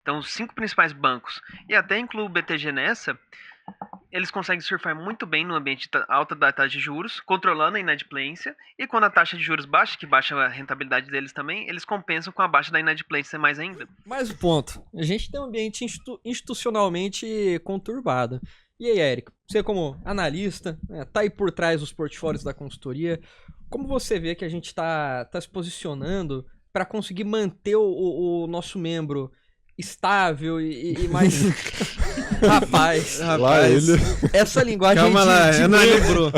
Então, os 5 principais bancos, e até incluo o BTG nessa, eles conseguem surfar muito bem no ambiente alta da taxa de juros, controlando a inadimplência, e quando a taxa de juros baixa, que baixa a rentabilidade deles também, eles compensam com a baixa da inadimplência mais ainda. Mais um ponto. A gente tem um ambiente institucionalmente conturbado. E aí, Érico, você como analista, né, tá aí por trás dos portfólios da consultoria, como você vê que a gente tá se posicionando para conseguir manter o nosso membro estável e mais... Rapaz, Lá ele. essa linguagem Calma lá, de membro.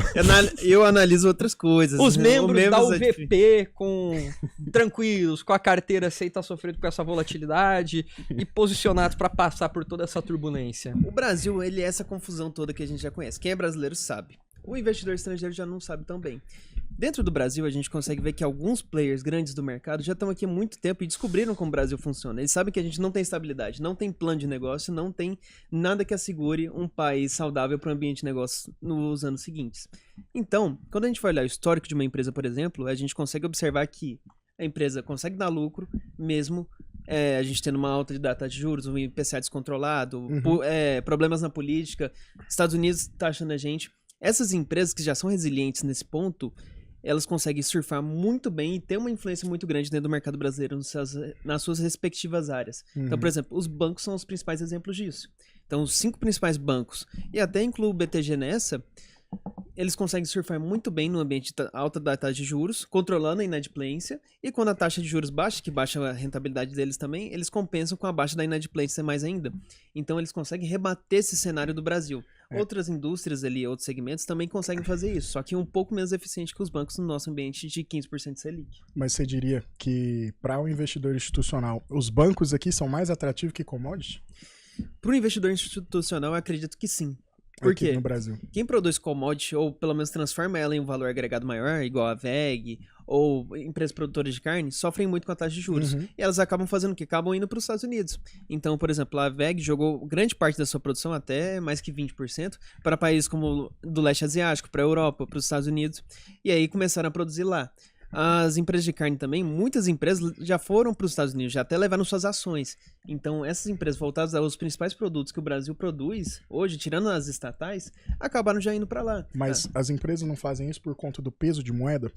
Eu analiso outras coisas. Os membros da é UVP tranquilos, com a carteira sem estar sofrendo com essa volatilidade e posicionados para passar por toda essa turbulência. O Brasil, ele é essa confusão toda que a gente já conhece. Quem é brasileiro sabe. O investidor estrangeiro já não sabe tão bem. Dentro do Brasil, a gente consegue ver que alguns players grandes do mercado já estão aqui há muito tempo e descobriram como o Brasil funciona. Eles sabem que a gente não tem estabilidade, não tem plano de negócio, não tem nada que assegure um país saudável para o ambiente de negócio nos anos seguintes. Então, quando a gente vai olhar o histórico de uma empresa, por exemplo, a gente consegue observar que a empresa consegue dar lucro mesmo a gente tendo uma alta de taxa de juros, um IPCA descontrolado, problemas na política, Estados Unidos taxando a gente. Essas empresas que já são resilientes nesse ponto, elas conseguem surfar muito bem e ter uma influência muito grande dentro do mercado brasileiro nas suas respectivas áreas. Então, por exemplo, os bancos são os principais exemplos disso. Então, os 5 principais bancos, e até incluo o BTG nessa, eles conseguem surfar muito bem no ambiente alta da taxa de juros, controlando a inadimplência, e quando a taxa de juros baixa, que baixa a rentabilidade deles também, eles compensam com a baixa da inadimplência mais ainda. Então eles conseguem rebater esse cenário do Brasil. Outras indústrias ali, outros segmentos também conseguem fazer isso, só que um pouco menos eficiente que os bancos no nosso ambiente de 15% Selic. Mas você diria que para o investidor institucional, os bancos aqui são mais atrativos que commodities? Para o investidor institucional, eu acredito que sim. Por quê? No Brasil. Quem produz commodity, ou pelo menos transforma ela em um valor agregado maior, igual a VEG, ou empresas produtoras de carne, sofrem muito com a taxa de juros. E elas acabam fazendo o quê? Acabam indo para os Estados Unidos. Então, por exemplo, a VEG jogou grande parte da sua produção, até mais que 20%, para países como do leste asiático, para a Europa, para os Estados Unidos. E aí começaram a produzir lá. As empresas de carne também, muitas empresas já foram para os Estados Unidos, já até levaram suas ações. Então, essas empresas voltadas aos principais produtos que o Brasil produz, hoje, tirando as estatais, acabaram já indo para lá. Mas as empresas não fazem isso por conta do peso de moeda?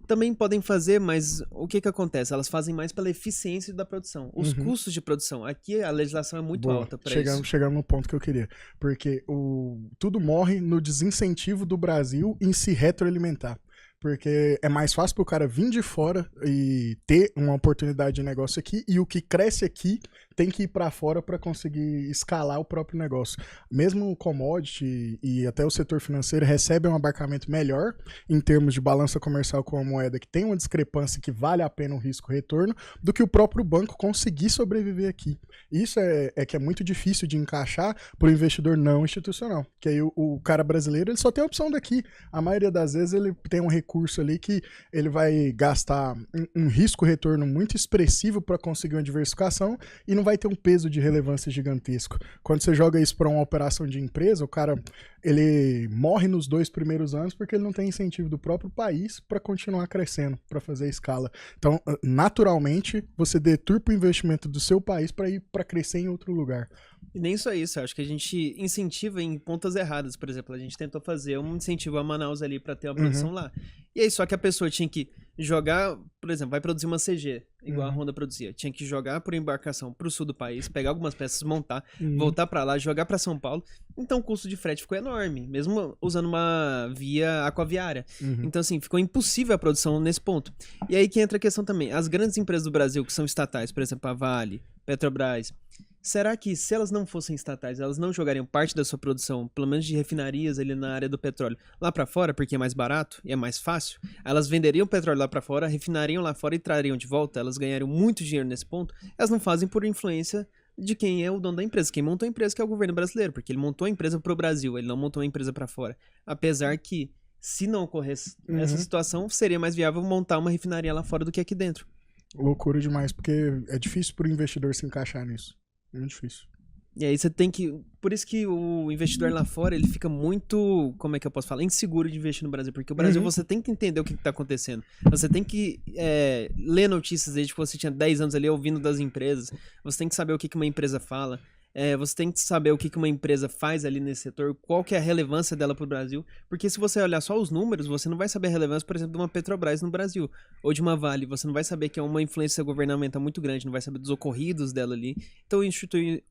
Também podem fazer, mas o que acontece? Elas fazem mais pela eficiência da produção. Os custos de produção. Aqui a legislação é muito alta para isso. Chegamos no ponto que eu queria. Porque tudo morre no desincentivo do Brasil em se retroalimentar. Porque é mais fácil para o cara vir de fora e ter uma oportunidade de negócio aqui, e o que cresce aqui tem que ir para fora para conseguir escalar o próprio negócio. Mesmo o commodity e até o setor financeiro recebem um abarcamento melhor em termos de balança comercial com a moeda, que tem uma discrepância que vale a pena o risco-retorno, do que o próprio banco conseguir sobreviver aqui. Isso que é muito difícil de encaixar para o investidor não institucional. Que aí o cara brasileiro ele só tem a opção daqui. A maioria das vezes ele tem um recurso ali que ele vai gastar um risco-retorno muito expressivo para conseguir uma diversificação e não vai ter um peso de relevância gigantesco. Quando você joga isso para uma operação de empresa, o cara ele morre nos 2 primeiros anos porque ele não tem incentivo do próprio país para continuar crescendo, para fazer escala. Então, naturalmente, você deturpa o investimento do seu país para ir para crescer em outro lugar. E nem só isso, acho que a gente incentiva em pontas erradas. Por exemplo, a gente tentou fazer um incentivo a Manaus ali para ter uma produção lá. E aí só que a pessoa tinha que jogar, por exemplo, vai produzir uma CG, igual a Honda produzia. Tinha que jogar por embarcação pro sul do país, pegar algumas peças, montar, voltar para lá, jogar para São Paulo. Então o custo de frete ficou enorme, mesmo usando uma via aquaviária. Então assim, ficou impossível a produção nesse ponto. E aí que entra a questão também. As grandes empresas do Brasil que são estatais, por exemplo, a Vale, Petrobras, será que se elas não fossem estatais, elas não jogariam parte da sua produção, pelo menos de refinarias ali na área do petróleo, lá pra fora, porque é mais barato e é mais fácil? Elas venderiam o petróleo lá pra fora, refinariam lá fora e trariam de volta, elas ganhariam muito dinheiro nesse ponto. Elas não fazem por influência de quem é o dono da empresa, quem montou a empresa, que é o governo brasileiro, porque ele montou a empresa pro Brasil, ele não montou a empresa pra fora. Apesar que, se não ocorresse essa situação, seria mais viável montar uma refinaria lá fora do que aqui dentro. Loucura demais, porque é difícil pro investidor se encaixar nisso. Muito difícil. E aí você tem que... Por isso que o investidor lá fora, ele fica muito, como é que eu posso falar? Inseguro de investir no Brasil. Porque o Brasil, você tem que entender o que tá acontecendo. Você tem que ler notícias desde que você tinha 10 anos ali ouvindo das empresas. Você tem que saber o que uma empresa fala. Você tem que saber o que uma empresa faz ali nesse setor, qual que é a relevância dela pro Brasil, porque se você olhar só os números, você não vai saber a relevância, por exemplo, de uma Petrobras no Brasil, ou de uma Vale, você não vai saber que é uma influência governamental muito grande, não vai saber dos ocorridos dela ali. Então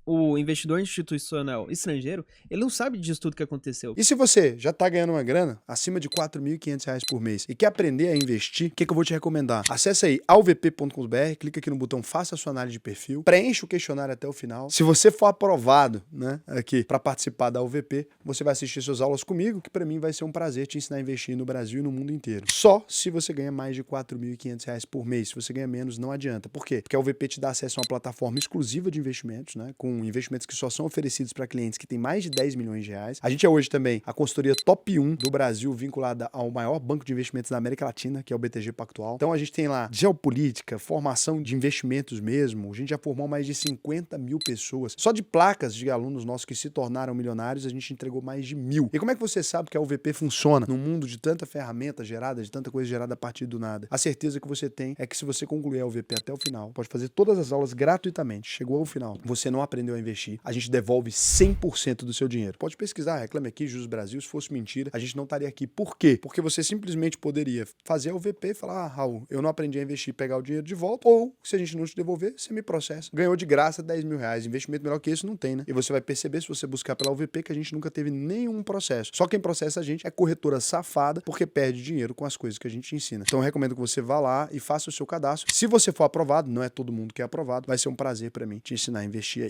o investidor institucional estrangeiro, ele não sabe disso tudo que aconteceu. E se você já tá ganhando uma grana acima de R$4.500 por mês e quer aprender a investir, o que eu vou te recomendar? Acesse aí alvp.com.br, clica aqui no botão faça a sua análise de perfil, preencha o questionário até o final. Se você for aprovado, né, aqui para participar da UVP, você vai assistir suas aulas comigo, que para mim vai ser um prazer te ensinar a investir no Brasil e no mundo inteiro. Só se você ganha mais de R$4.500 por mês. Se você ganha menos, não adianta. Por quê? Porque a UVP te dá acesso a uma plataforma exclusiva de investimentos, né, com investimentos que só são oferecidos para clientes que têm mais de 10 milhões de reais. A gente é hoje também a consultoria top 1 do Brasil, vinculada ao maior banco de investimentos da América Latina, que é o BTG Pactual. Então a gente tem lá geopolítica, formação de investimentos mesmo. A gente já formou mais de 50 mil pessoas. Só de placas de alunos nossos que se tornaram milionários, a gente entregou mais de 1.000. E como é que você sabe que a UVP funciona num mundo de tanta ferramenta gerada, de tanta coisa gerada a partir do nada? A certeza que você tem é que se você concluir a UVP até o final, pode fazer todas as aulas gratuitamente. Chegou ao final, você não aprendeu a investir, a gente devolve 100% do seu dinheiro. Pode pesquisar, reclame aqui, Juros Brasil, se fosse mentira, a gente não estaria aqui. Por quê? Porque você simplesmente poderia fazer a UVP e falar, Raul, eu não aprendi a investir e pegar o dinheiro de volta, ou se a gente não te devolver, você me processa. Ganhou de graça R$10.000. Investimento melhor que esse não tem, né? E você vai perceber, se você buscar pela UVP, que a gente nunca teve nenhum processo. Só quem processa a gente é corretora safada, porque perde dinheiro com as coisas que a gente ensina. Então eu recomendo que você vá lá e faça o seu cadastro. Se você for aprovado, não é todo mundo que é aprovado, vai ser um prazer para mim te ensinar a investir aí.